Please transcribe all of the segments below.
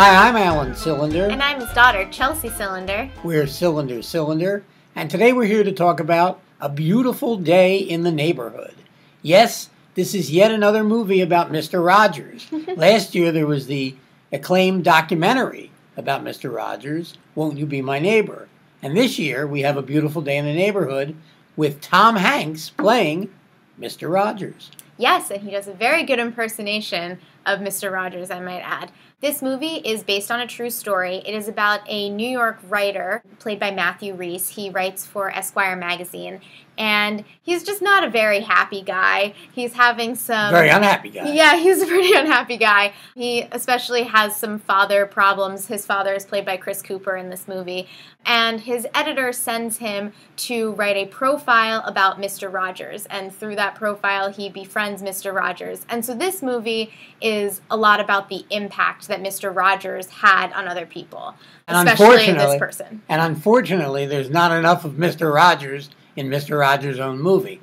Hi, I'm Alan Cylinder. And I'm his daughter, Chelsea Cylinder. We're Cylinder, and today we're here to talk about A Beautiful Day in the Neighborhood. Yes, this is yet another movie about Mr. Rogers. Last year there was the acclaimed documentary about Mr. Rogers, Won't You Be My Neighbor? And this year we have A Beautiful Day in the Neighborhood with Tom Hanks playing Mr. Rogers. Yes, and he does a very good impersonation of Mr. Rogers, I might add. This movie is based on a true story. It is about a New York writer played by Matthew Rhys. He writes for Esquire magazine, and he's just not a very happy guy. He's having some... Very unhappy guy. Yeah, he's a pretty unhappy guy. He especially has some father problems. His father is played by Chris Cooper in this movie, and his editor sends him to write a profile about Mr. Rogers, and through that profile he befriends Mr. Rogers. And so this movie is a lot about the impact that Mr. Rogers had on other people, especially this person. And unfortunately, there's not enough of Mr. Rogers in Mr. Rogers' own movie.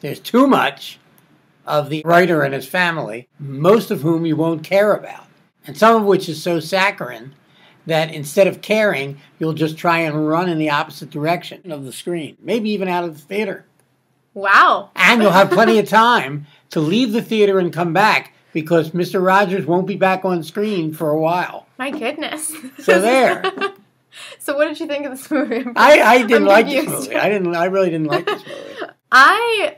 There's too much of the writer and his family, most of whom you won't care about, and some of which is so saccharine that instead of caring, you'll just try and run in the opposite direction of the screen, maybe even out of the theater. Wow. And you'll have plenty of time to leave the theater and come back, because Mr. Rogers won't be back on screen for a while. My goodness. So there. So what did you think of this movie? I didn't like this movie. I really didn't like this movie. I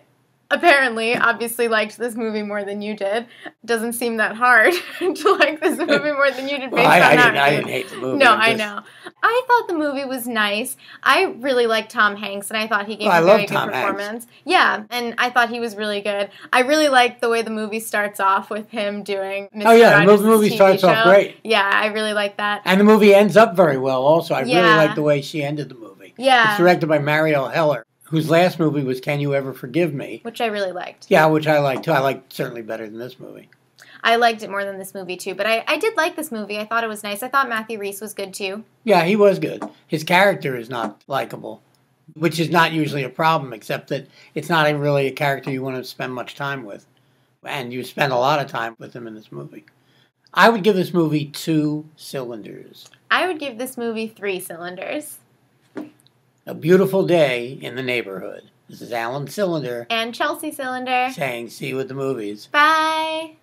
obviously liked this movie more than you did. Doesn't seem that hard to like this movie more than you did based on that. I didn't hate the movie. No, I know. I thought the movie was nice. I really liked Tom Hanks, and I thought he gave a very good performance. Hanks. Yeah, and I thought he was really good. I really liked the way the movie starts off with him doing Mr. Oh yeah, Rogers' the movie TV starts show. off great. Yeah, I really like that. And the movie ends up very well also. I really Yeah. like the way she ended the movie. Yeah. It's directed by Marielle Heller, whose last movie was Can You Ever Forgive Me? Which I really liked. Yeah, which I liked too. I liked certainly better than this movie. I liked it more than this movie, too. But I did like this movie. I thought it was nice. I thought Matthew Rhys was good, too. Yeah, he was good. His character is not likable, which is not usually a problem, except that it's not really a character you want to spend much time with. And you spend a lot of time with him in this movie. I would give this movie 2 cylinders. I would give this movie 3 cylinders. A Beautiful Day in the Neighborhood. This is Alan Cylinder. And Chelsea Cylinder. Saying see you at the movies. Bye.